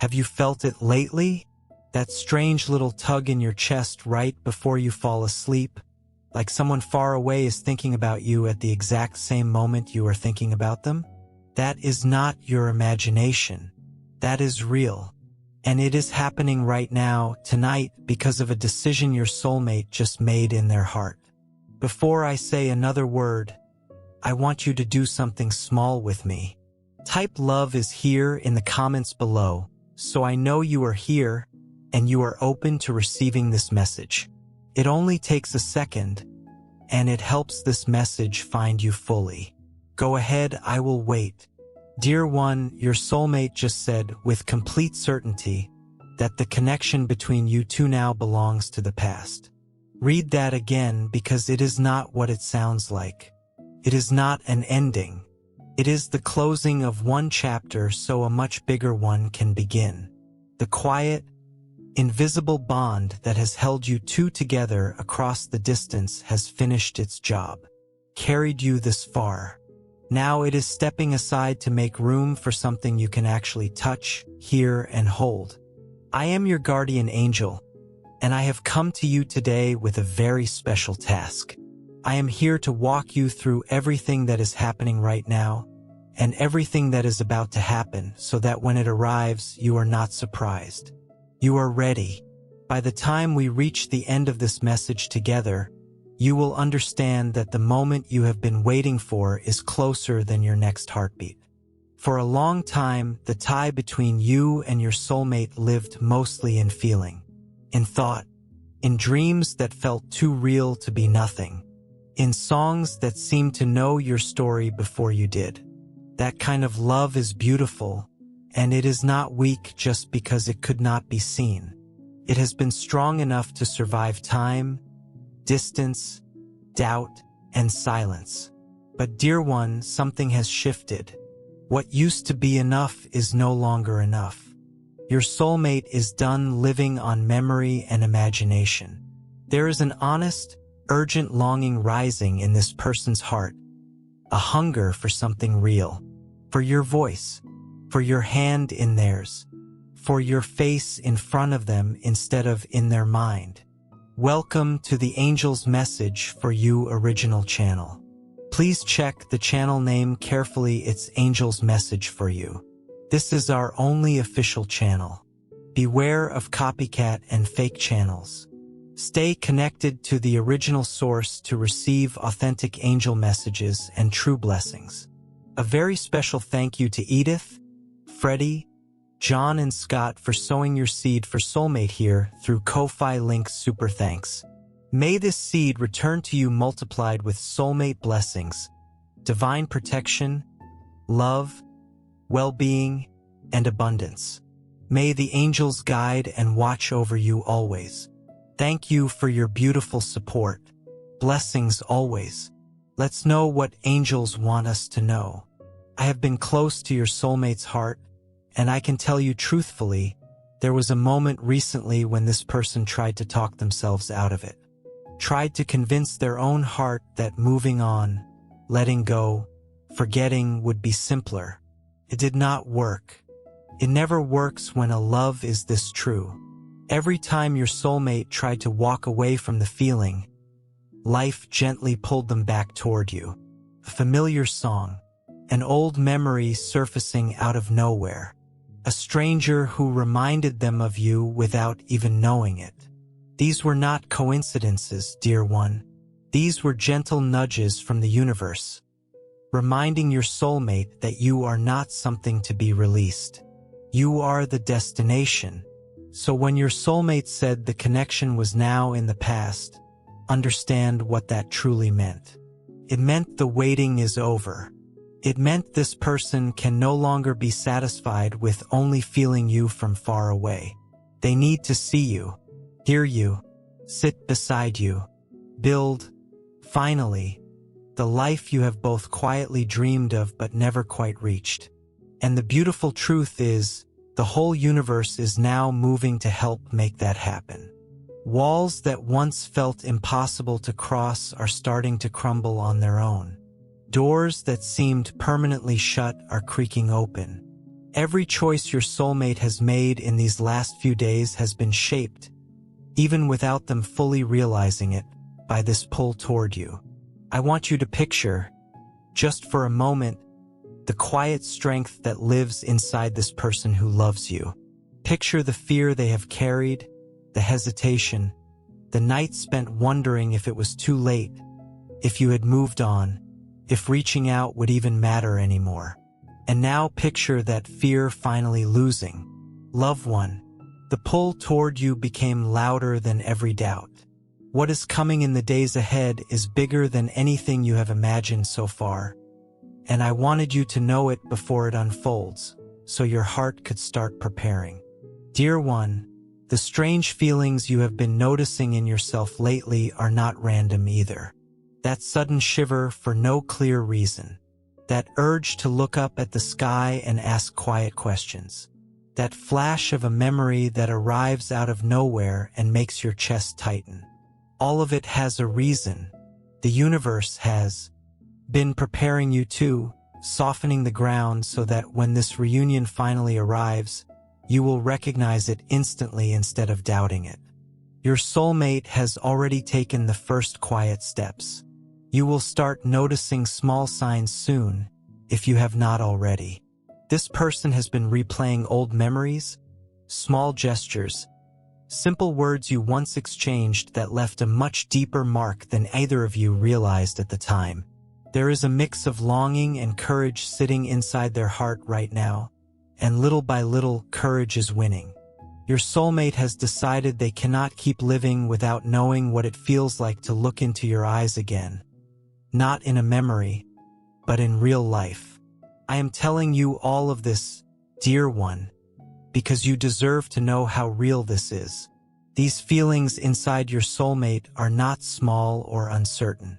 Have you felt it lately? That strange little tug in your chest right before you fall asleep, like someone far away is thinking about you at the exact same moment you are thinking about them? That is not your imagination. That is real. And it is happening right now, tonight, because of a decision your soulmate just made in their heart. Before I say another word, I want you to do something small with me. Type "love is here" in the comments below, so I know you are here and you are open to receiving this message. It only takes a second, and it helps this message find you fully. Go ahead, I will wait. Dear one, your soulmate just said, with complete certainty, that the connection between you two now belongs to the past. Read that again, because it is not what it sounds like. It is not an ending. It is the closing of one chapter so a much bigger one can begin. The quiet, invisible bond that has held you two together across the distance has finished its job, carried you this far. Now it is stepping aside to make room for something you can actually touch, hear, and hold. I am your guardian angel, and I have come to you today with a very special task. I am here to walk you through everything that is happening right now, and everything that is about to happen, so that when it arrives, you are not surprised. You are ready. By the time we reach the end of this message together, you will understand that the moment you have been waiting for is closer than your next heartbeat. For a long time, the tie between you and your soulmate lived mostly in feeling, in thought, in dreams that felt too real to be nothing, in songs that seemed to know your story before you did. That kind of love is beautiful, and it is not weak just because it could not be seen. It has been strong enough to survive time, distance, doubt, and silence. But dear one, something has shifted. What used to be enough is no longer enough. Your soulmate is done living on memory and imagination. There is an honest, urgent longing rising in this person's heart, a hunger for something real, for your voice, for your hand in theirs, for your face in front of them instead of in their mind. Welcome to the Angel's Message for You original channel. Please check the channel name carefully. It's Angel's Message for You. This is our only official channel. Beware of copycat and fake channels. Stay connected to the original source to receive authentic angel messages and true blessings. A very special thank you to Edith, Freddie, John, and Scott for sowing your seed for Soulmate here through Ko-Fi link. Super thanks. May this seed return to you multiplied with soulmate blessings, divine protection, love, well-being, and abundance. May the angels guide and watch over you always. Thank you for your beautiful support. Blessings always. Let's know what angels want us to know. I have been close to your soulmate's heart, and I can tell you truthfully, there was a moment recently when this person tried to talk themselves out of it. Tried to convince their own heart that moving on, letting go, forgetting would be simpler. It did not work. It never works when a love is this true. Every time your soulmate tried to walk away from the feeling, life gently pulled them back toward you. A familiar song, an old memory surfacing out of nowhere. A stranger who reminded them of you without even knowing it. These were not coincidences, dear one. These were gentle nudges from the universe, reminding your soulmate that you are not something to be released. You are the destination. So when your soulmate said the connection was now in the past, understand what that truly meant. It meant the waiting is over. It meant this person can no longer be satisfied with only feeling you from far away. They need to see you, hear you, sit beside you, build, finally, the life you have both quietly dreamed of but never quite reached. And the beautiful truth is, the whole universe is now moving to help make that happen. Walls that once felt impossible to cross are starting to crumble on their own. Doors that seemed permanently shut are creaking open. Every choice your soulmate has made in these last few days has been shaped, even without them fully realizing it, by this pull toward you. I want you to picture, just for a moment, the quiet strength that lives inside this person who loves you. Picture the fear they have carried, the hesitation, the nights spent wondering if it was too late, if you had moved on, if reaching out would even matter anymore. And now picture that fear finally losing. Loved one, the pull toward you became louder than every doubt. What is coming in the days ahead is bigger than anything you have imagined so far. And I wanted you to know it before it unfolds, so your heart could start preparing. Dear one, the strange feelings you have been noticing in yourself lately are not random either. That sudden shiver for no clear reason. That urge to look up at the sky and ask quiet questions. That flash of a memory that arrives out of nowhere and makes your chest tighten. All of it has a reason. The universe has been preparing you too, softening the ground so that when this reunion finally arrives, you will recognize it instantly instead of doubting it. Your soulmate has already taken the first quiet steps. You will start noticing small signs soon, if you have not already. This person has been replaying old memories, small gestures, simple words you once exchanged that left a much deeper mark than either of you realized at the time. There is a mix of longing and courage sitting inside their heart right now, and little by little, courage is winning. Your soulmate has decided they cannot keep living without knowing what it feels like to look into your eyes again. Not in a memory, but in real life. I am telling you all of this, dear one, because you deserve to know how real this is. These feelings inside your soulmate are not small or uncertain.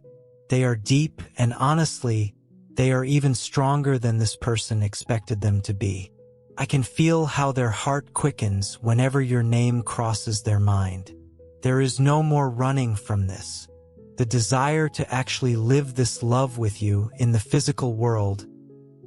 They are deep, and honestly, they are even stronger than this person expected them to be. I can feel how their heart quickens whenever your name crosses their mind. There is no more running from this. The desire to actually live this love with you in the physical world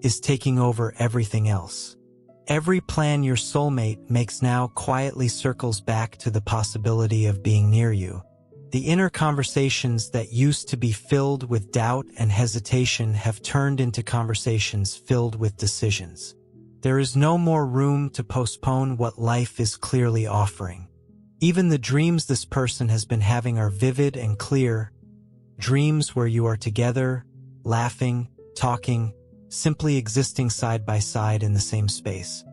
is taking over everything else. Every plan your soulmate makes now quietly circles back to the possibility of being near you. The inner conversations that used to be filled with doubt and hesitation have turned into conversations filled with decisions. There is no more room to postpone what life is clearly offering. Even the dreams this person has been having are vivid and clear, dreams where you are together, laughing, talking, simply existing side by side in the same space.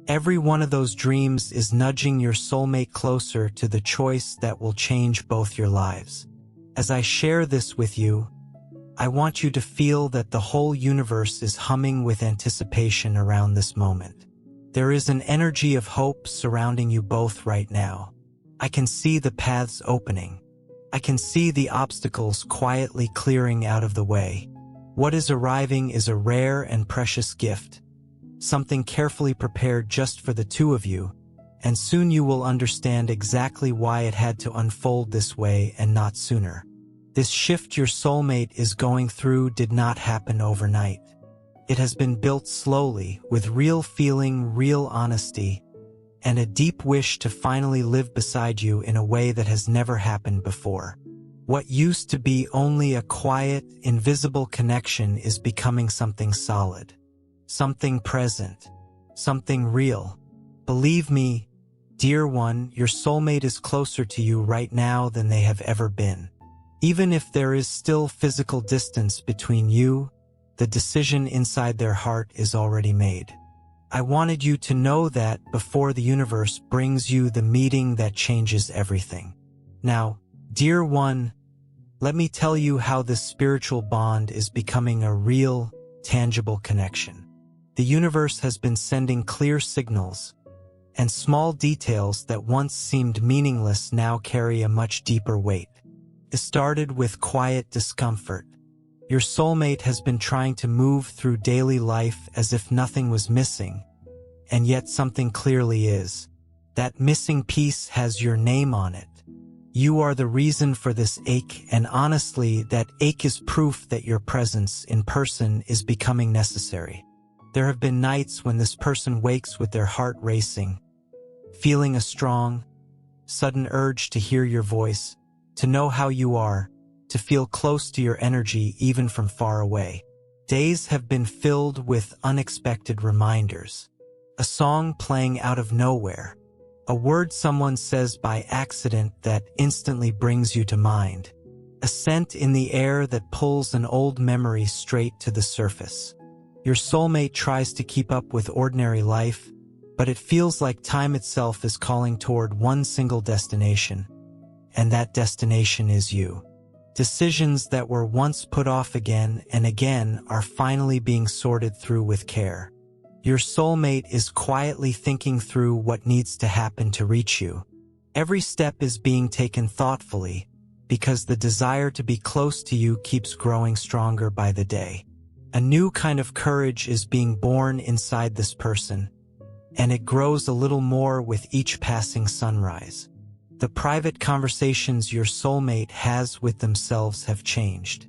Every one of those dreams is nudging your soulmate closer to the choice that will change both your lives. As I share this with you, I want you to feel that the whole universe is humming with anticipation around this moment. There is an energy of hope surrounding you both right now. I can see the paths opening. I can see the obstacles quietly clearing out of the way. What is arriving is a rare and precious gift, something carefully prepared just for the two of you, and soon you will understand exactly why it had to unfold this way and not sooner. This shift your soulmate is going through did not happen overnight. It has been built slowly, with real feeling, real honesty, and a deep wish to finally live beside you in a way that has never happened before. What used to be only a quiet, invisible connection is becoming something solid. Something present, something real. Believe me, dear one, your soulmate is closer to you right now than they have ever been. Even if there is still physical distance between you, the decision inside their heart is already made. I wanted you to know that before the universe brings you the meeting that changes everything. Now, dear one, let me tell you how this spiritual bond is becoming a real, tangible connection. The universe has been sending clear signals, and small details that once seemed meaningless now carry a much deeper weight. It started with quiet discomfort. Your soulmate has been trying to move through daily life as if nothing was missing, and yet something clearly is. That missing piece has your name on it. You are the reason for this ache, and honestly, that ache is proof that your presence in person is becoming necessary. There have been nights when this person wakes with their heart racing, feeling a strong, sudden urge to hear your voice, to know how you are, to feel close to your energy even from far away. Days have been filled with unexpected reminders. A song playing out of nowhere. A word someone says by accident that instantly brings you to mind. A scent in the air that pulls an old memory straight to the surface. Your soulmate tries to keep up with ordinary life, but it feels like time itself is calling toward one single destination. And that destination is you. Decisions that were once put off again and again are finally being sorted through with care. Your soulmate is quietly thinking through what needs to happen to reach you. Every step is being taken thoughtfully, because the desire to be close to you keeps growing stronger by the day. A new kind of courage is being born inside this person, and it grows a little more with each passing sunrise. The private conversations your soulmate has with themselves have changed.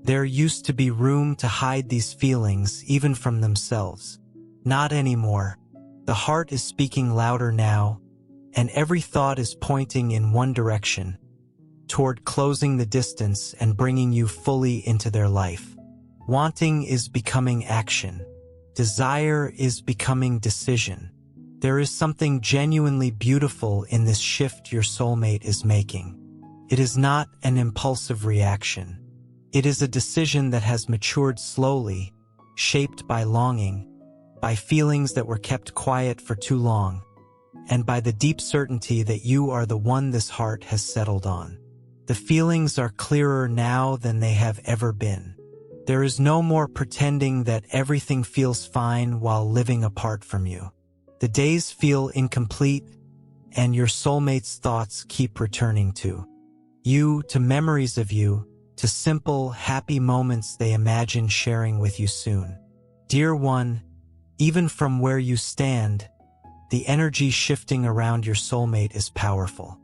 There used to be room to hide these feelings even from themselves. Not anymore. The heart is speaking louder now, and every thought is pointing in one direction, toward closing the distance and bringing you fully into their life. Wanting is becoming action. Desire is becoming decision. There is something genuinely beautiful in this shift your soulmate is making. It is not an impulsive reaction. It is a decision that has matured slowly, shaped by longing, by feelings that were kept quiet for too long, and by the deep certainty that you are the one this heart has settled on. The feelings are clearer now than they have ever been. There is no more pretending that everything feels fine while living apart from you. The days feel incomplete, and your soulmate's thoughts keep returning to you, to memories of you, to simple, happy moments they imagine sharing with you soon. Dear one, even from where you stand, the energy shifting around your soulmate is powerful.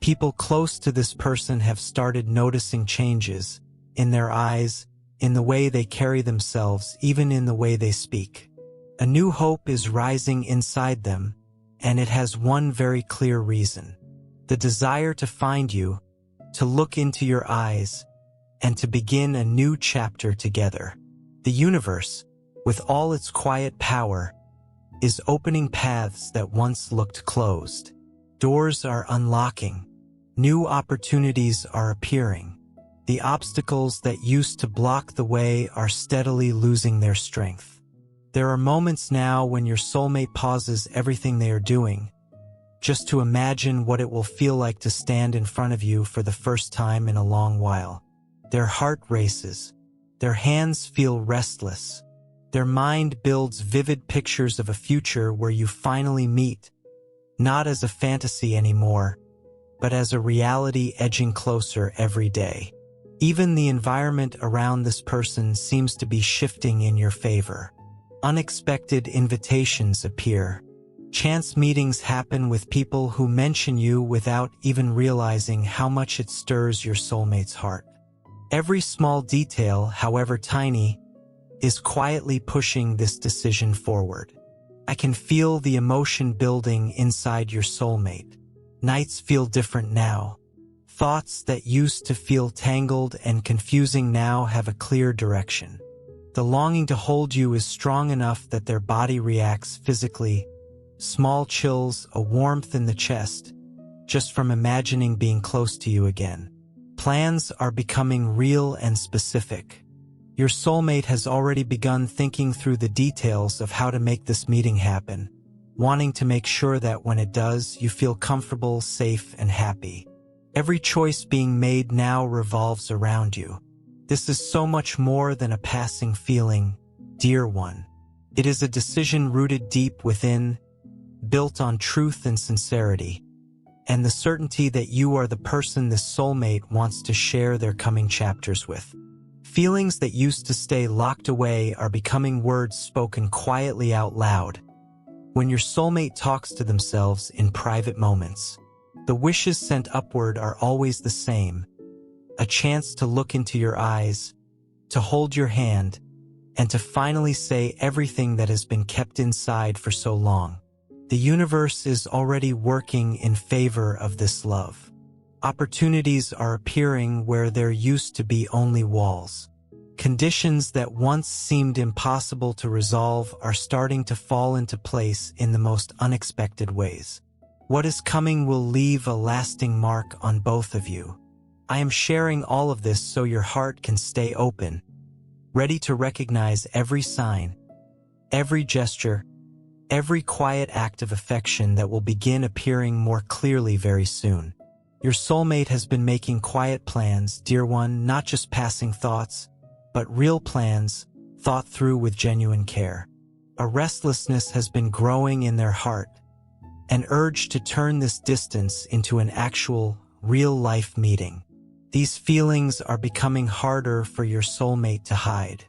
People close to this person have started noticing changes in their eyes, in the way they carry themselves, even in the way they speak. A new hope is rising inside them, and it has one very clear reason: the desire to find you, to look into your eyes, and to begin a new chapter together. The universe, with all its quiet power, is opening paths that once looked closed. Doors are unlocking. New opportunities are appearing. The obstacles that used to block the way are steadily losing their strength. There are moments now when your soulmate pauses everything they are doing, just to imagine what it will feel like to stand in front of you for the first time in a long while. Their heart races. Their hands feel restless. Their mind builds vivid pictures of a future where you finally meet, not as a fantasy anymore, but as a reality edging closer every day. Even the environment around this person seems to be shifting in your favor. Unexpected invitations appear. Chance meetings happen with people who mention you without even realizing how much it stirs your soulmate's heart. Every small detail, however tiny, is quietly pushing this decision forward. I can feel the emotion building inside your soulmate. Nights feel different now. Thoughts that used to feel tangled and confusing now have a clear direction. The longing to hold you is strong enough that their body reacts physically. Small chills, a warmth in the chest, just from imagining being close to you again. Plans are becoming real and specific. Your soulmate has already begun thinking through the details of how to make this meeting happen, wanting to make sure that when it does, you feel comfortable, safe, and happy. Every choice being made now revolves around you. This is so much more than a passing feeling, dear one. It is a decision rooted deep within, built on truth and sincerity, and the certainty that you are the person this soulmate wants to share their coming chapters with. Feelings that used to stay locked away are becoming words spoken quietly out loud. When your soulmate talks to themselves in private moments, the wishes sent upward are always the same: a chance to look into your eyes, to hold your hand, and to finally say everything that has been kept inside for so long. The universe is already working in favor of this love. Opportunities are appearing where there used to be only walls. Conditions that once seemed impossible to resolve are starting to fall into place in the most unexpected ways. What is coming will leave a lasting mark on both of you. I am sharing all of this so your heart can stay open, ready to recognize every sign, every gesture, every quiet act of affection that will begin appearing more clearly very soon. Your soulmate has been making quiet plans, dear one, not just passing thoughts, but real plans, thought through with genuine care. A restlessness has been growing in their heart, an urge to turn this distance into an actual, real-life meeting. These feelings are becoming harder for your soulmate to hide.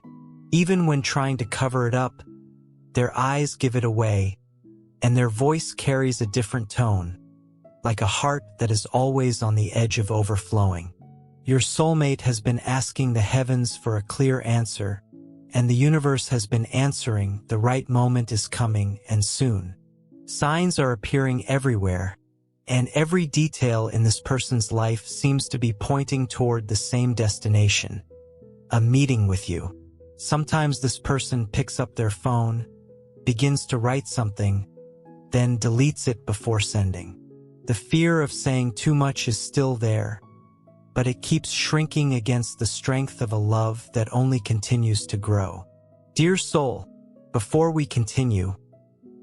Even when trying to cover it up, their eyes give it away, and their voice carries a different tone, like a heart that is always on the edge of overflowing. Your soulmate has been asking the heavens for a clear answer, and the universe has been answering. The right moment is coming, and soon. Signs are appearing everywhere, and every detail in this person's life seems to be pointing toward the same destination: a meeting with you. Sometimes this person picks up their phone, begins to write something, then deletes it before sending. The fear of saying too much is still there, but it keeps shrinking against the strength of a love that only continues to grow. Dear soul, before we continue,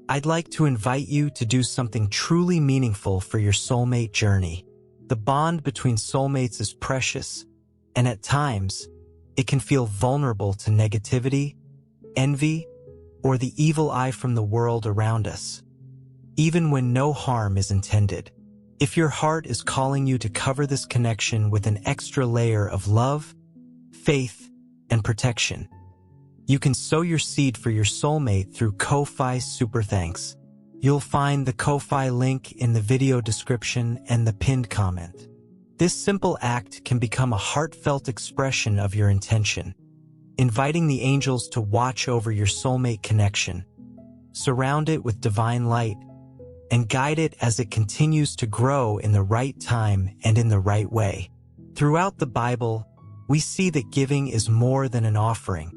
I'd like to invite you to do something truly meaningful for your soulmate journey. The bond between soulmates is precious, and at times, it can feel vulnerable to negativity, envy, or the evil eye from the world around us, even when no harm is intended. If your heart is calling you to cover this connection with an extra layer of love, faith, and protection, you can sow your seed for your soulmate through Ko-Fi Super Thanks. You'll find the Ko-Fi link in the video description and the pinned comment. This simple act can become a heartfelt expression of your intention, inviting the angels to watch over your soulmate connection, surround it with divine light, and guide it as it continues to grow in the right time and in the right way. Throughout the Bible, we see that giving is more than an offering.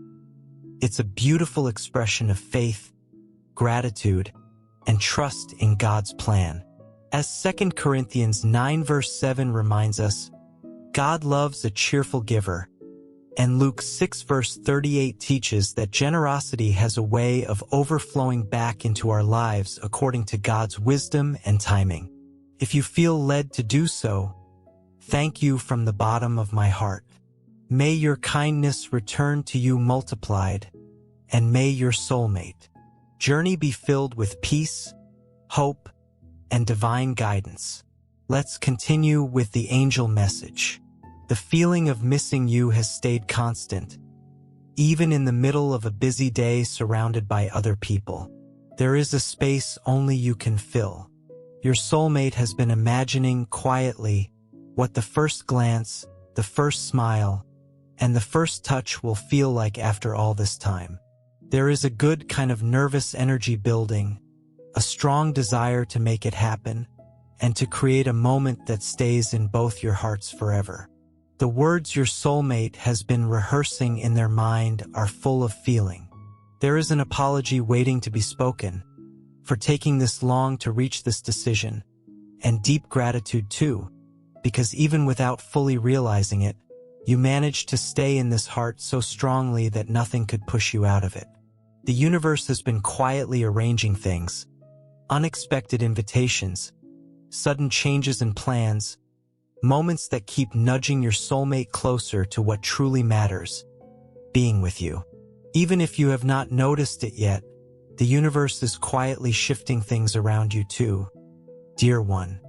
It's a beautiful expression of faith, gratitude, and trust in God's plan. As 2 Corinthians 9 verse 7 reminds us, God loves a cheerful giver, and Luke 6 verse 38 teaches that generosity has a way of overflowing back into our lives according to God's wisdom and timing. If you feel led to do so, thank you from the bottom of my heart. May your kindness return to you multiplied, and may your soulmate journey be filled with peace, hope, and divine guidance. Let's continue with the angel message. The feeling of missing you has stayed constant, even in the middle of a busy day surrounded by other people. There is a space only you can fill. Your soulmate has been imagining quietly what the first glance, the first smile, and the first touch will feel like after all this time. There is a good kind of nervous energy building, a strong desire to make it happen, and to create a moment that stays in both your hearts forever. The words your soulmate has been rehearsing in their mind are full of feeling. There is an apology waiting to be spoken for taking this long to reach this decision, and deep gratitude too, because even without fully realizing it, you managed to stay in this heart so strongly that nothing could push you out of it. The universe has been quietly arranging things, unexpected invitations, sudden changes in plans, moments that keep nudging your soulmate closer to what truly matters, being with you. Even if you have not noticed it yet, the universe is quietly shifting things around you too. Dear one,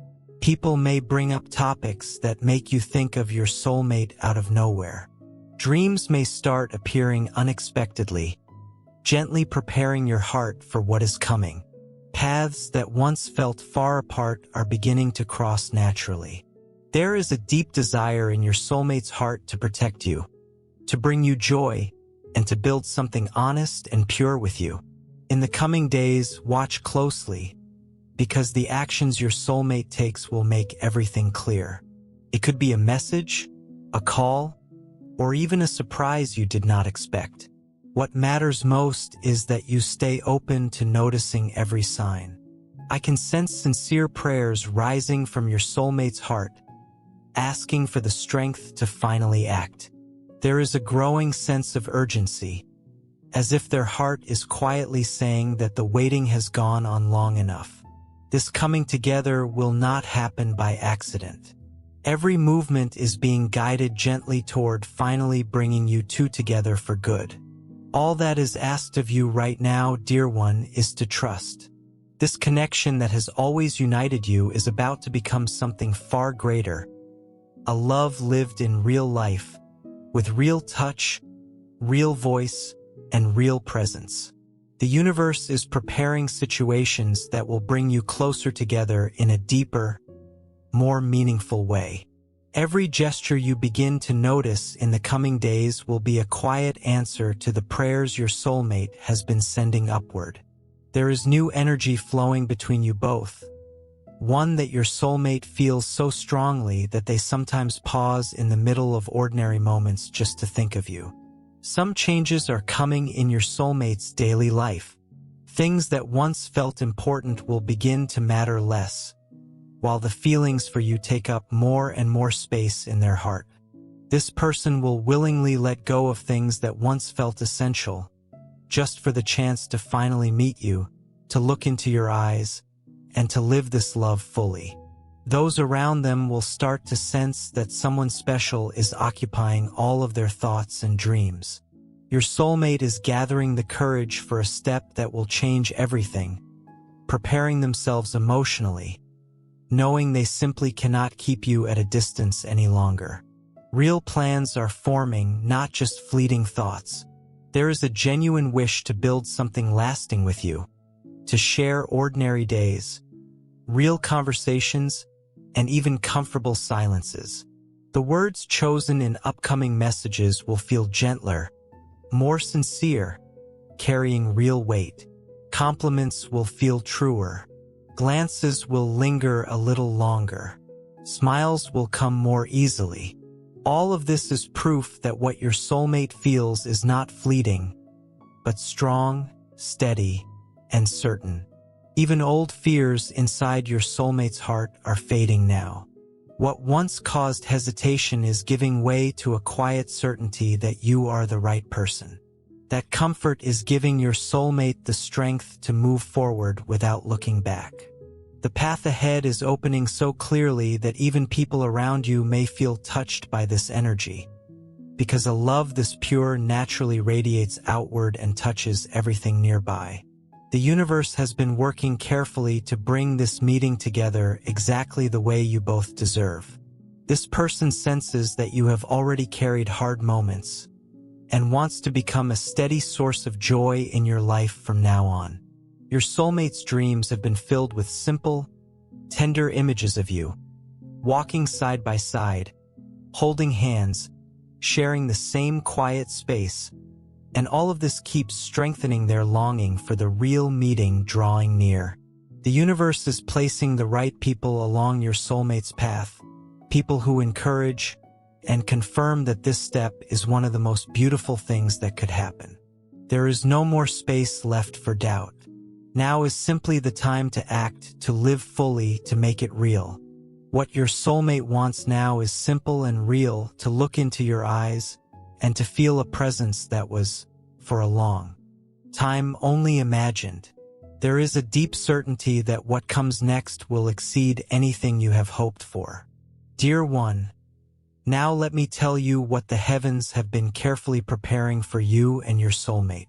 people may bring up topics that make you think of your soulmate out of nowhere. Dreams may start appearing unexpectedly, gently preparing your heart for what is coming. Paths that once felt far apart are beginning to cross naturally. There is a deep desire in your soulmate's heart to protect you, to bring you joy, and to build something honest and pure with you. In the coming days, watch closely, because the actions your soulmate takes will make everything clear. It could be a message, a call, or even a surprise you did not expect. What matters most is that you stay open to noticing every sign. I can sense sincere prayers rising from your soulmate's heart, asking for the strength to finally act. There is a growing sense of urgency, as if their heart is quietly saying that the waiting has gone on long enough. This coming together will not happen by accident. Every movement is being guided gently toward finally bringing you two together for good. All that is asked of you right now, dear one, is to trust. This connection that has always united you is about to become something far greater. A love lived in real life, with real touch, real voice, and real presence. The universe is preparing situations that will bring you closer together in a deeper, more meaningful way. Every gesture you begin to notice in the coming days will be a quiet answer to the prayers your soulmate has been sending upward. There is new energy flowing between you both, one that your soulmate feels so strongly that they sometimes pause in the middle of ordinary moments just to think of you. Some changes are coming in your soulmate's daily life. Things that once felt important will begin to matter less, while the feelings for you take up more and more space in their heart. This person will willingly let go of things that once felt essential, just for the chance to finally meet you, to look into your eyes, and to live this love fully. Those around them will start to sense that someone special is occupying all of their thoughts and dreams. Your soulmate is gathering the courage for a step that will change everything, preparing themselves emotionally, knowing they simply cannot keep you at a distance any longer. Real plans are forming, not just fleeting thoughts. There is a genuine wish to build something lasting with you, to share ordinary days, real conversations, and even comfortable silences. The words chosen in upcoming messages will feel gentler, more sincere, carrying real weight. Compliments will feel truer. Glances will linger a little longer. Smiles will come more easily. All of this is proof that what your soulmate feels is not fleeting, but strong, steady, and certain. Even old fears inside your soulmate's heart are fading now. What once caused hesitation is giving way to a quiet certainty that you are the right person. That comfort is giving your soulmate the strength to move forward without looking back. The path ahead is opening so clearly that even people around you may feel touched by this energy, because a love this pure naturally radiates outward and touches everything nearby. The universe has been working carefully to bring this meeting together exactly the way you both deserve. This person senses that you have already carried hard moments and wants to become a steady source of joy in your life from now on. Your soulmate's dreams have been filled with simple, tender images of you, walking side by side, holding hands, sharing the same quiet space, and all of this keeps strengthening their longing for the real meeting drawing near. The universe is placing the right people along your soulmate's path, people who encourage and confirm that this step is one of the most beautiful things that could happen. There is no more space left for doubt. Now is simply the time to act, to live fully, to make it real. What your soulmate wants now is simple and real, to look into your eyes and to feel a presence that was, for a long time, only imagined. There is a deep certainty that what comes next will exceed anything you have hoped for. Dear one, now let me tell you what the heavens have been carefully preparing for you and your soulmate.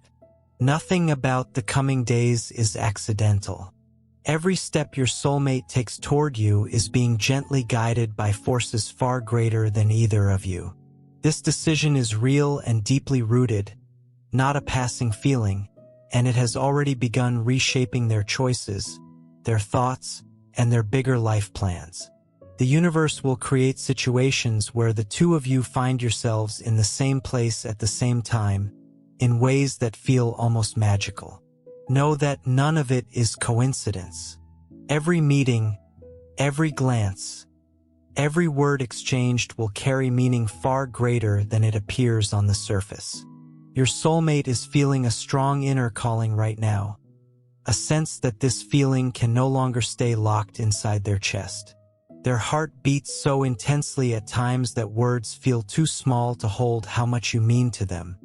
Nothing about the coming days is accidental. Every step your soulmate takes toward you is being gently guided by forces far greater than either of you. This decision is real and deeply rooted, not a passing feeling, and it has already begun reshaping their choices, their thoughts, and their bigger life plans. The universe will create situations where the two of you find yourselves in the same place at the same time, in ways that feel almost magical. Know that none of it is coincidence. Every meeting, every glance, every word exchanged will carry meaning far greater than it appears on the surface. Your soulmate is feeling a strong inner calling right now, a sense that this feeling can no longer stay locked inside their chest. Their heart beats so intensely at times that words feel too small to hold how much you mean to them.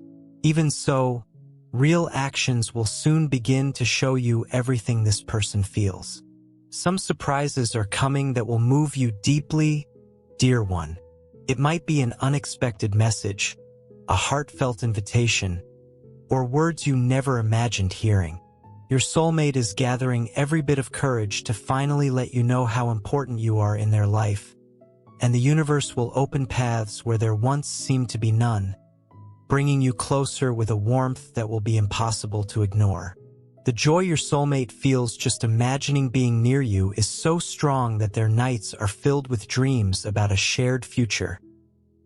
Even so, real actions will soon begin to show you everything this person feels. Some surprises are coming that will move you deeply, dear one. It might be an unexpected message, a heartfelt invitation, or words you never imagined hearing. Your soulmate is gathering every bit of courage to finally let you know how important you are in their life, and the universe will open paths where there once seemed to be none, bringing you closer with a warmth that will be impossible to ignore. The joy your soulmate feels just imagining being near you is so strong that their nights are filled with dreams about a shared future.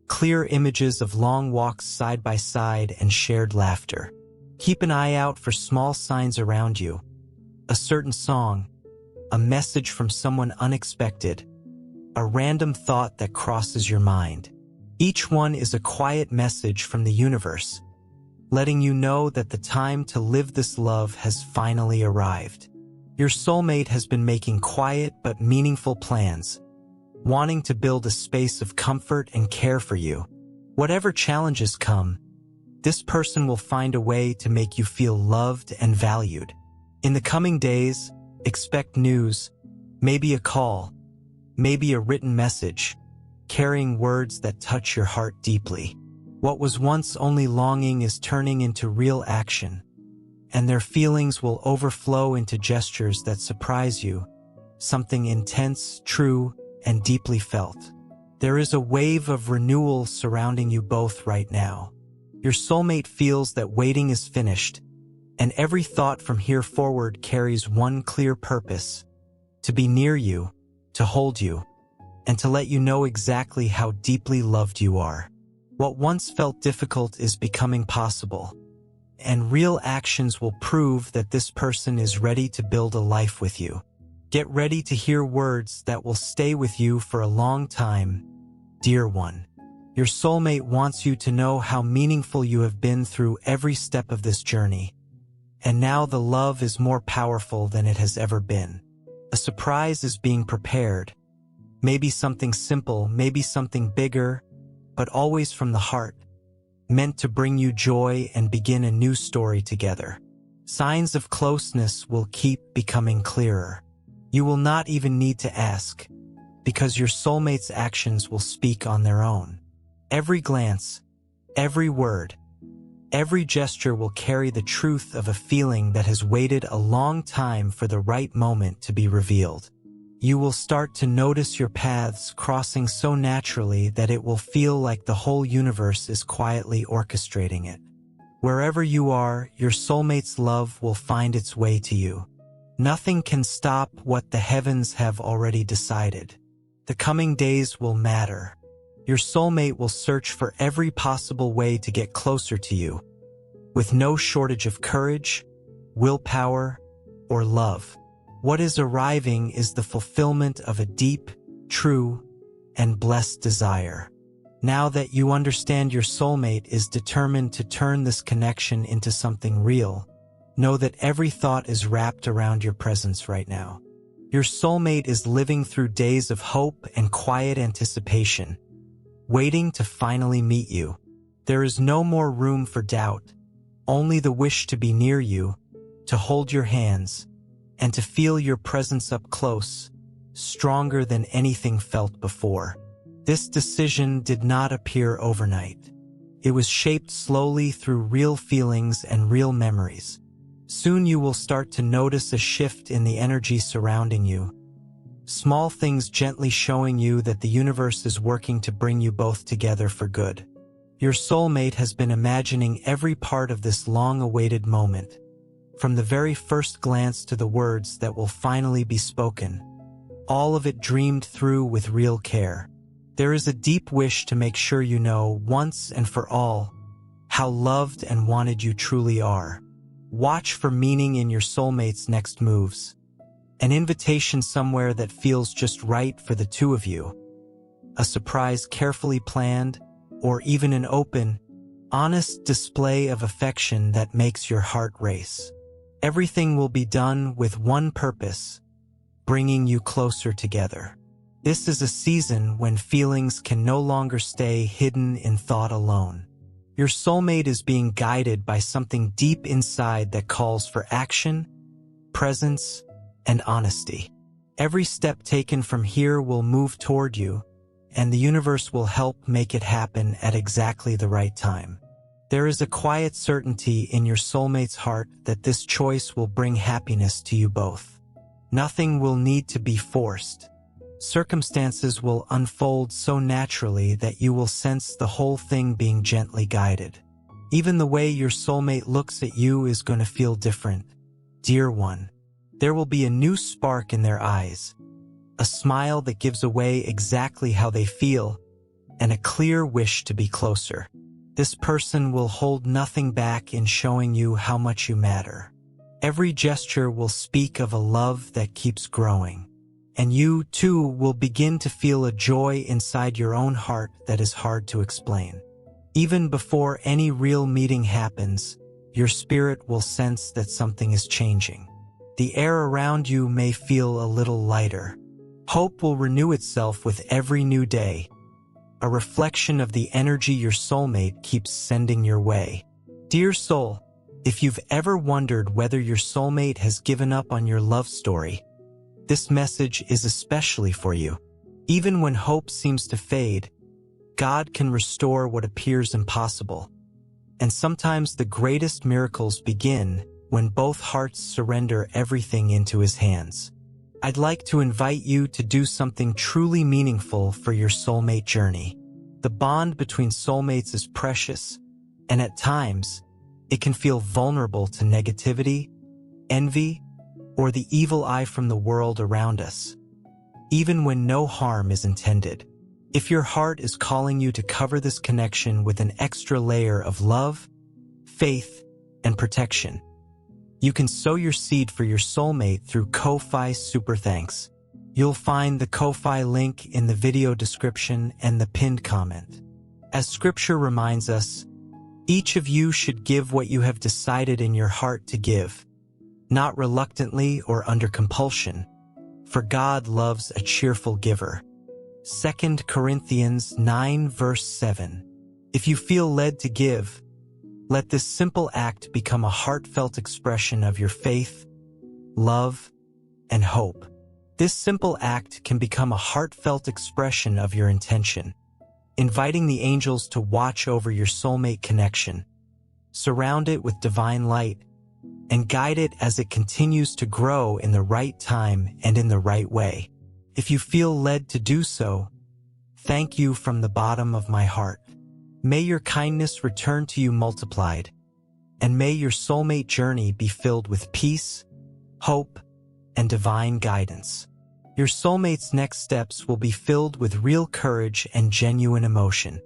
Clear images of long walks side by side and shared laughter. Keep an eye out for small signs around you. A certain song, a message from someone unexpected, a random thought that crosses your mind. Each one is a quiet message from the universe, letting you know that the time to live this love has finally arrived. Your soulmate has been making quiet but meaningful plans, wanting to build a space of comfort and care for you. Whatever challenges come, this person will find a way to make you feel loved and valued. In the coming days, expect news, maybe a call, maybe a written message, carrying words that touch your heart deeply. What was once only longing is turning into real action, and their feelings will overflow into gestures that surprise you, something intense, true, and deeply felt. There is a wave of renewal surrounding you both right now. Your soulmate feels that waiting is finished, and every thought from here forward carries one clear purpose: to be near you, to hold you, and to let you know exactly how deeply loved you are. What once felt difficult is becoming possible, and real actions will prove that this person is ready to build a life with you. Get ready to hear words that will stay with you for a long time, dear one. Your soulmate wants you to know how meaningful you have been through every step of this journey, and now the love is more powerful than it has ever been. A surprise is being prepared. Maybe something simple, maybe something bigger, but always from the heart, meant to bring you joy and begin a new story together. Signs of closeness will keep becoming clearer. You will not even need to ask, because your soulmate's actions will speak on their own. Every glance, every word, every gesture will carry the truth of a feeling that has waited a long time for the right moment to be revealed. You will start to notice your paths crossing so naturally that it will feel like the whole universe is quietly orchestrating it. Wherever you are, your soulmate's love will find its way to you. Nothing can stop what the heavens have already decided. The coming days will matter. Your soulmate will search for every possible way to get closer to you, with no shortage of courage, willpower, or love. What is arriving is the fulfillment of a deep, true, and blessed desire. Now that you understand your soulmate is determined to turn this connection into something real, know that every thought is wrapped around your presence right now. Your soulmate is living through days of hope and quiet anticipation, waiting to finally meet you. There is no more room for doubt, only the wish to be near you, to hold your hands, and to feel your presence up close, stronger than anything felt before. This decision did not appear overnight. It was shaped slowly through real feelings and real memories. Soon you will start to notice a shift in the energy surrounding you. Small things gently showing you that the universe is working to bring you both together for good. Your soulmate has been imagining every part of this long-awaited moment, from the very first glance to the words that will finally be spoken. All of it dreamed through with real care. There is a deep wish to make sure you know, once and for all, how loved and wanted you truly are. Watch for meaning in your soulmate's next moves. An invitation somewhere that feels just right for the two of you. A surprise carefully planned, or even an open, honest display of affection that makes your heart race. Everything will be done with one purpose: bringing you closer together. This is a season when feelings can no longer stay hidden in thought alone. Your soulmate is being guided by something deep inside that calls for action, presence, and honesty. Every step taken from here will move toward you, and the universe will help make it happen at exactly the right time. There is a quiet certainty in your soulmate's heart that this choice will bring happiness to you both. Nothing will need to be forced. Circumstances will unfold so naturally that you will sense the whole thing being gently guided. Even the way your soulmate looks at you is going to feel different. Dear one, there will be a new spark in their eyes, a smile that gives away exactly how they feel, and a clear wish to be closer. This person will hold nothing back in showing you how much you matter. Every gesture will speak of a love that keeps growing, and you, too, will begin to feel a joy inside your own heart that is hard to explain. Even before any real meeting happens, your spirit will sense that something is changing. The air around you may feel a little lighter. Hope will renew itself with every new day, a reflection of the energy your soulmate keeps sending your way. Dear soul, if you've ever wondered whether your soulmate has given up on your love story, this message is especially for you. Even when hope seems to fade, God can restore what appears impossible. And sometimes the greatest miracles begin when both hearts surrender everything into His hands. I'd like to invite you to do something truly meaningful for your soulmate journey. The bond between soulmates is precious, and at times, it can feel vulnerable to negativity, envy, or the evil eye from the world around us, even when no harm is intended. If your heart is calling you to cover this connection with an extra layer of love, faith, and protection, you can sow your seed for your soulmate through Ko-Fi Super Thanks. You'll find the Ko-Fi link in the video description and the pinned comment. As Scripture reminds us, each of you should give what you have decided in your heart to give, not reluctantly or under compulsion, for God loves a cheerful giver. 2 Corinthians 9 verse 7. If you feel led to give, let this simple act become a heartfelt expression of your faith, love, and hope. This simple act can become a heartfelt expression of your intention, inviting the angels to watch over your soulmate connection, surround it with divine light, and guide it as it continues to grow in the right time and in the right way. If you feel led to do so, thank you from the bottom of my heart. May your kindness return to you multiplied, and may your soulmate journey be filled with peace, hope, and divine guidance. Your soulmate's next steps will be filled with real courage and genuine emotion.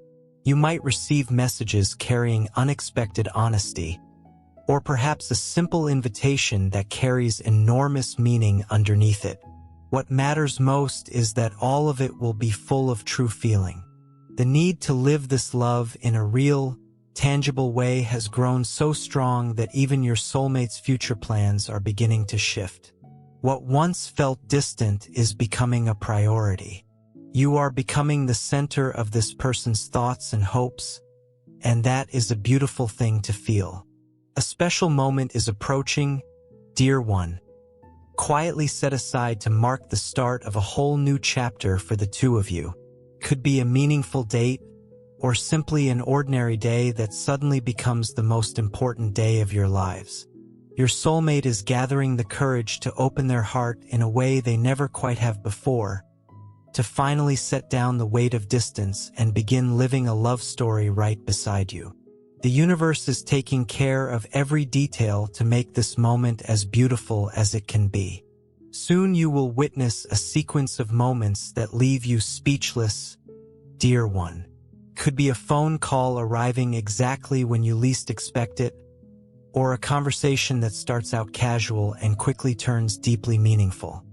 You might receive messages carrying unexpected honesty, or perhaps a simple invitation that carries enormous meaning underneath it. What matters most is that all of it will be full of true feeling. The need to live this love in a real, tangible way has grown so strong that even your soulmate's future plans are beginning to shift. What once felt distant is becoming a priority. You are becoming the center of this person's thoughts and hopes, and that is a beautiful thing to feel. A special moment is approaching, dear one. Quietly set aside to mark the start of a whole new chapter for the two of you. Could be a meaningful date, or simply an ordinary day that suddenly becomes the most important day of your lives. Your soulmate is gathering the courage to open their heart in a way they never quite have before, to finally set down the weight of distance and begin living a love story right beside you. The universe is taking care of every detail to make this moment as beautiful as it can be. Soon you will witness a sequence of moments that leave you speechless, dear one. Could be a phone call arriving exactly when you least expect it, or a conversation that starts out casual and quickly turns deeply meaningful.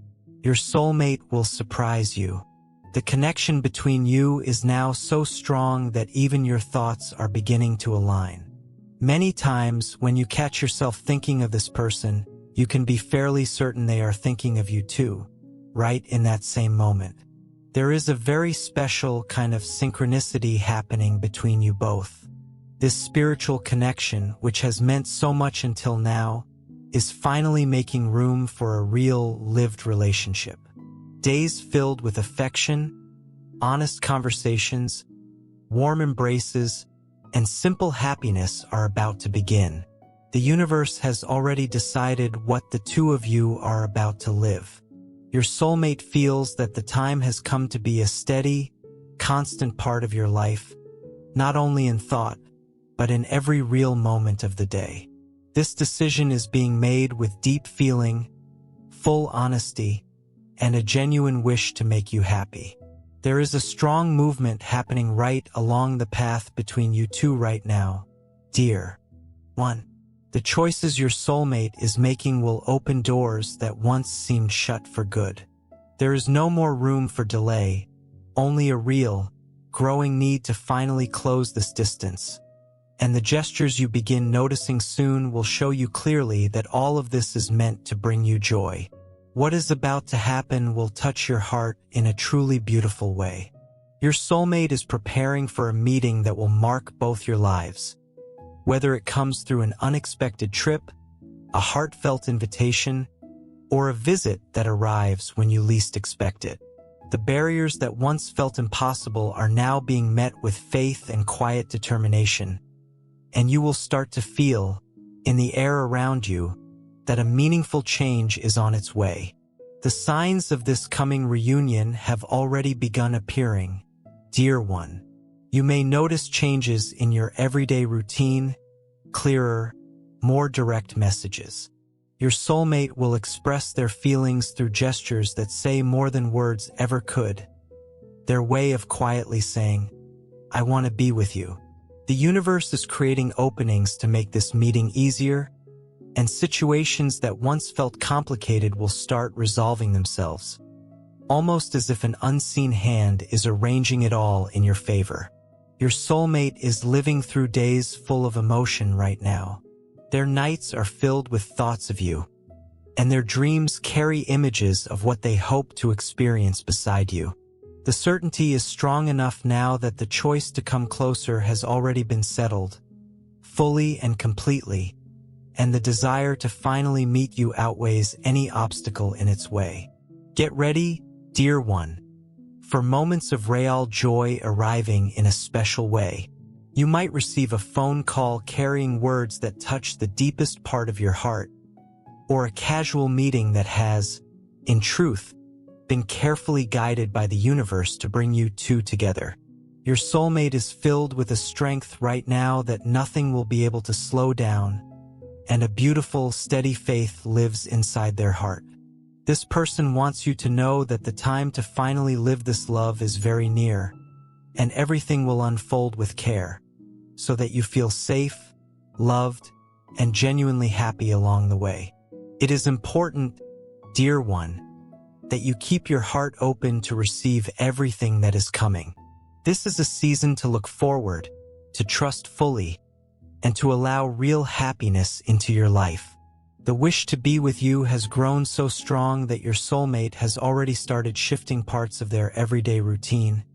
Your soulmate will surprise you. The connection between you is now so strong that even your thoughts are beginning to align. Many times, when you catch yourself thinking of this person, you can be fairly certain they are thinking of you too, right in that same moment. There is a very special kind of synchronicity happening between you both. This spiritual connection, which has meant so much until now, is finally making room for a real, lived relationship. Days filled with affection, honest conversations, warm embraces, and simple happiness are about to begin. The universe has already decided what the two of you are about to live. Your soulmate feels that the time has come to be a steady, constant part of your life, not only in thought, but in every real moment of the day. This decision is being made with deep feeling, full honesty, and a genuine wish to make you happy. There is a strong movement happening right along the path between you two right now, dear one. The choices your soulmate is making will open doors that once seemed shut for good. There is no more room for delay, only a real, growing need to finally close this distance. And the gestures you begin noticing soon will show you clearly that all of this is meant to bring you joy. What is about to happen will touch your heart in a truly beautiful way. Your soulmate is preparing for a meeting that will mark both your lives. Whether it comes through an unexpected trip, a heartfelt invitation, or a visit that arrives when you least expect it. The barriers that once felt impossible are now being met with faith and quiet determination, and you will start to feel, in the air around you, that a meaningful change is on its way. The signs of this coming reunion have already begun appearing, dear one. You may notice changes in your everyday routine, clearer, more direct messages. Your soulmate will express their feelings through gestures that say more than words ever could. Their way of quietly saying, "I want to be with you." The universe is creating openings to make this meeting easier, and situations that once felt complicated will start resolving themselves, almost as if an unseen hand is arranging it all in your favor. Your soulmate is living through days full of emotion right now. Their nights are filled with thoughts of you, and their dreams carry images of what they hope to experience beside you. The certainty is strong enough now that the choice to come closer has already been settled, fully and completely, and the desire to finally meet you outweighs any obstacle in its way. Get ready, dear one, for moments of real joy arriving in a special way. You might receive a phone call carrying words that touch the deepest part of your heart, or a casual meeting that has, in truth, been carefully guided by the universe to bring you two together. Your soulmate is filled with a strength right now that nothing will be able to slow down, and a beautiful, steady faith lives inside their heart. This person wants you to know that the time to finally live this love is very near, and everything will unfold with care, so that you feel safe, loved, and genuinely happy along the way. It is important, dear one, that you keep your heart open to receive everything that is coming. This is a season to look forward, to trust fully, and to allow real happiness into your life. The wish to be with you has grown so strong that your soulmate has already started shifting parts of their everyday routine,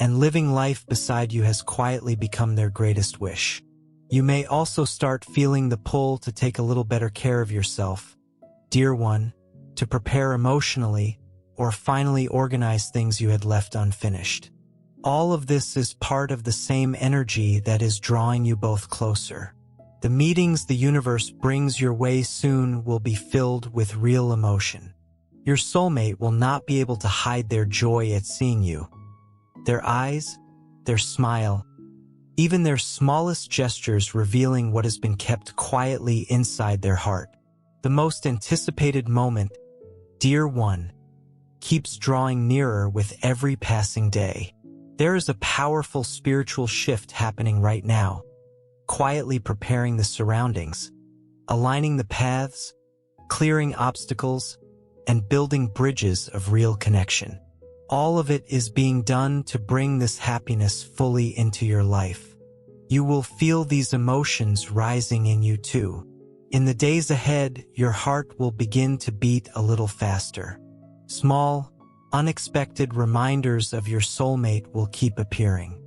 and living life beside you has quietly become their greatest wish. You may also start feeling the pull to take a little better care of yourself, dear one, to prepare emotionally, or finally organize things you had left unfinished. All of this is part of the same energy that is drawing you both closer. The meetings the universe brings your way soon will be filled with real emotion. Your soulmate will not be able to hide their joy at seeing you. Their eyes, their smile, even their smallest gestures revealing what has been kept quietly inside their heart. The most anticipated moment, dear one, keeps drawing nearer with every passing day. There is a powerful spiritual shift happening right now, quietly preparing the surroundings, aligning the paths, clearing obstacles, and building bridges of real connection. All of it is being done to bring this happiness fully into your life. You will feel these emotions rising in you too. In the days ahead, your heart will begin to beat a little faster. Small, unexpected reminders of your soulmate will keep appearing.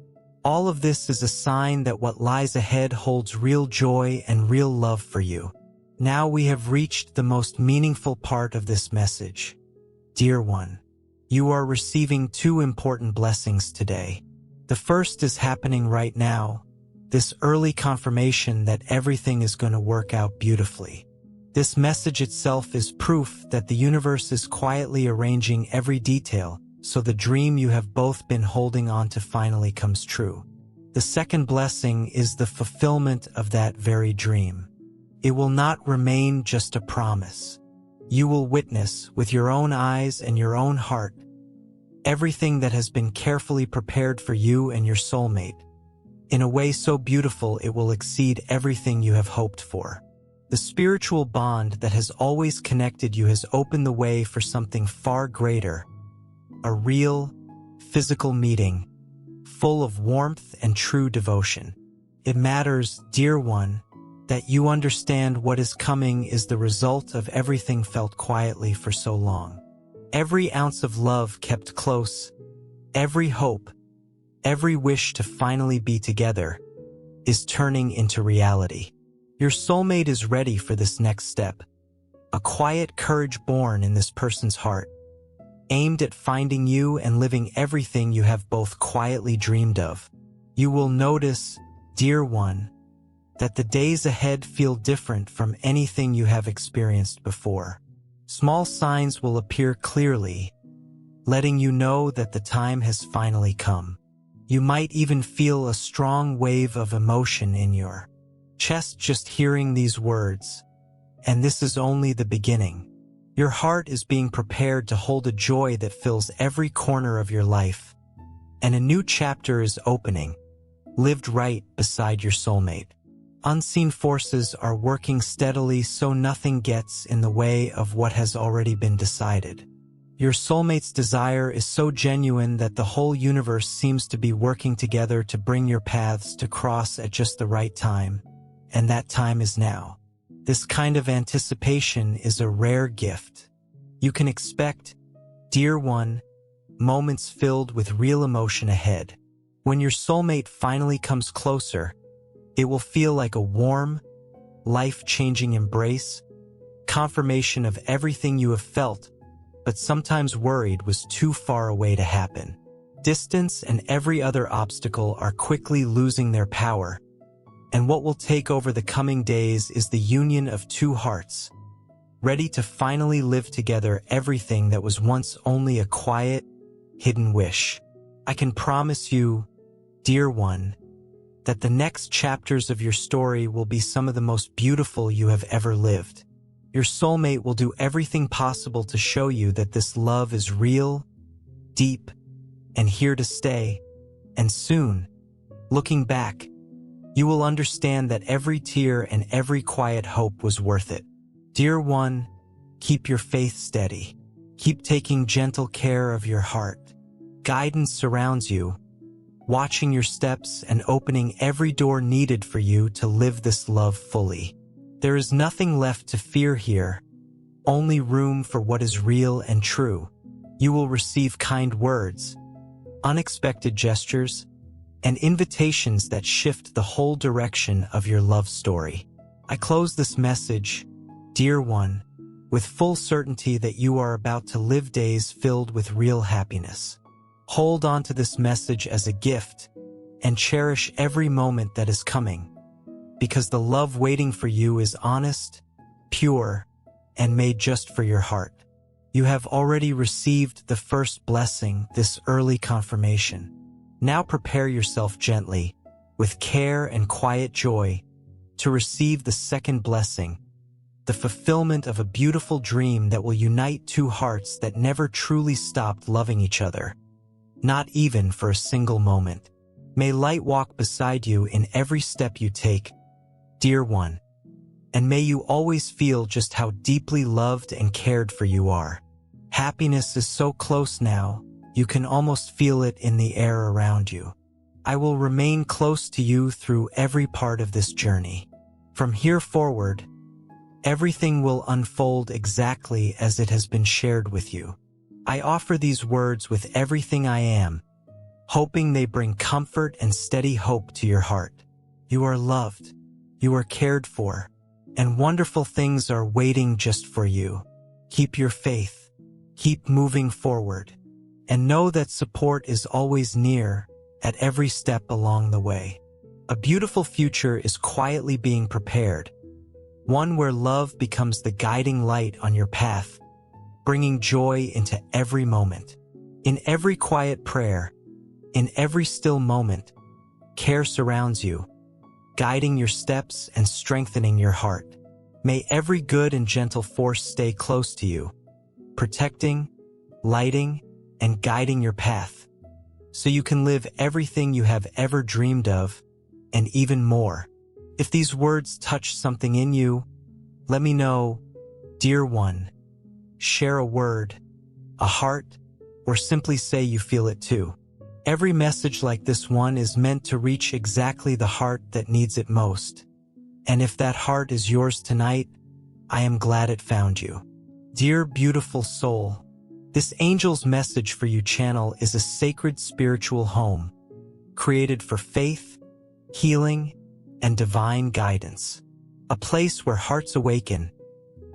All of this is a sign that what lies ahead holds real joy and real love for you. Now we have reached the most meaningful part of this message. Dear one, you are receiving two important blessings today. The first is happening right now, this early confirmation that everything is going to work out beautifully. This message itself is proof that the universe is quietly arranging every detail so the dream you have both been holding on to finally comes true. The second blessing is the fulfillment of that very dream. It will not remain just a promise. You will witness, with your own eyes and your own heart, everything that has been carefully prepared for you and your soulmate. In a way so beautiful it will exceed everything you have hoped for. The spiritual bond that has always connected you has opened the way for something far greater, a real, physical meeting, full of warmth and true devotion. It matters, dear one, that you understand what is coming is the result of everything felt quietly for so long. Every ounce of love kept close, every hope, every wish to finally be together, is turning into reality. Your soulmate is ready for this next step, a quiet courage born in this person's heart, aimed at finding you and living everything you have both quietly dreamed of. You will notice, dear one, that the days ahead feel different from anything you have experienced before. Small signs will appear clearly, letting you know that the time has finally come. You might even feel a strong wave of emotion in your chest just hearing these words. And this is only the beginning. Your heart is being prepared to hold a joy that fills every corner of your life. And a new chapter is opening, lived right beside your soulmate. Unseen forces are working steadily so nothing gets in the way of what has already been decided. Your soulmate's desire is so genuine that the whole universe seems to be working together to bring your paths to cross at just the right time. And that time is now. This kind of anticipation is a rare gift. You can expect, dear one, moments filled with real emotion ahead. When your soulmate finally comes closer, it will feel like a warm, life-changing embrace, confirmation of everything you have felt, but sometimes worried was too far away to happen. Distance and every other obstacle are quickly losing their power, and what will take over the coming days is the union of two hearts, ready to finally live together everything that was once only a quiet, hidden wish. I can promise you, dear one, that the next chapters of your story will be some of the most beautiful you have ever lived. Your soulmate will do everything possible to show you that this love is real, deep, and here to stay. And soon, looking back, you will understand that every tear and every quiet hope was worth it. Dear one, keep your faith steady. Keep taking gentle care of your heart. Guidance surrounds you, watching your steps and opening every door needed for you to live this love fully. There is nothing left to fear here, only room for what is real and true. You will receive kind words, unexpected gestures, and invitations that shift the whole direction of your love story. I close this message, dear one, with full certainty that you are about to live days filled with real happiness. Hold on to this message as a gift and cherish every moment that is coming, because the love waiting for you is honest, pure, and made just for your heart. You have already received the first blessing, this early confirmation. Now prepare yourself gently, with care and quiet joy, to receive the second blessing, the fulfillment of a beautiful dream that will unite two hearts that never truly stopped loving each other. not even for a single moment. May light walk beside you in every step you take, dear one, and may you always feel just how deeply loved and cared for you are. Happiness is so close now, you can almost feel it in the air around you. I will remain close to you through every part of this journey. From here forward, everything will unfold exactly as it has been shared with you. I offer these words with everything I am, hoping they bring comfort and steady hope to your heart. You are loved, you are cared for, and wonderful things are waiting just for you. Keep your faith, keep moving forward, and know that support is always near at every step along the way. A beautiful future is quietly being prepared, one where love becomes the guiding light on your path, bringing joy into every moment. In every quiet prayer, in every still moment, care surrounds you, guiding your steps and strengthening your heart. May every good and gentle force stay close to you, protecting, lighting, and guiding your path, so you can live everything you have ever dreamed of, and even more. If these words touch something in you, let me know, dear one. Share a word, a heart, or simply say you feel it too. Every message like this one is meant to reach exactly the heart that needs it most. And if that heart is yours tonight, I am glad it found you. Dear beautiful soul, this angel's message for you channel is a sacred spiritual home, created for faith, healing, and divine guidance. A place where hearts awaken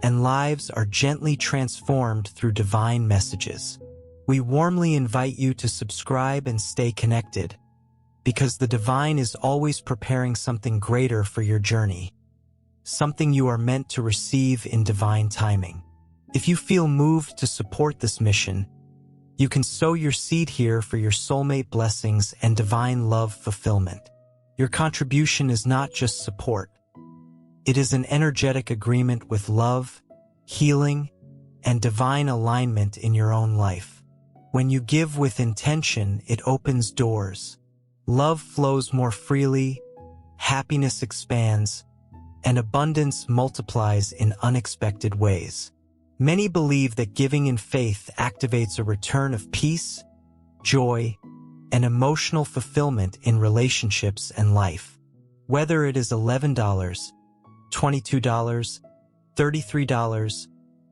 and lives are gently transformed through divine messages. We warmly invite you to subscribe and stay connected, because the divine is always preparing something greater for your journey, something you are meant to receive in divine timing. If you feel moved to support this mission, you can sow your seed here for your soulmate blessings and divine love fulfillment. Your contribution is not just support. It is an energetic agreement with love, healing, and divine alignment in your own life. When you give with intention, it opens doors. Love flows more freely, happiness expands, and abundance multiplies in unexpected ways. Many believe that giving in faith activates a return of peace, joy, and emotional fulfillment in relationships and life. Whether it is $11, $22, $33,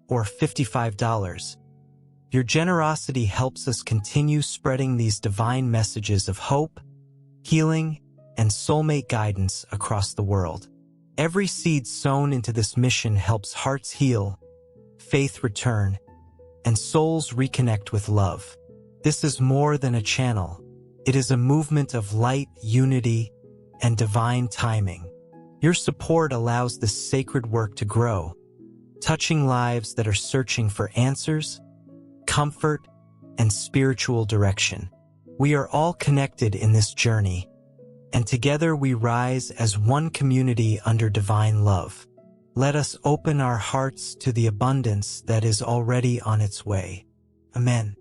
or $55, your generosity helps us continue spreading these divine messages of hope, healing, and soulmate guidance across the world. Every seed sown into this mission helps hearts heal, faith return, and souls reconnect with love. This is more than a channel. It is a movement of light, unity, and divine timing. Your support allows this sacred work to grow, touching lives that are searching for answers, comfort, and spiritual direction. We are all connected in this journey, and together we rise as one community under divine love. Let us open our hearts to the abundance that is already on its way. Amen.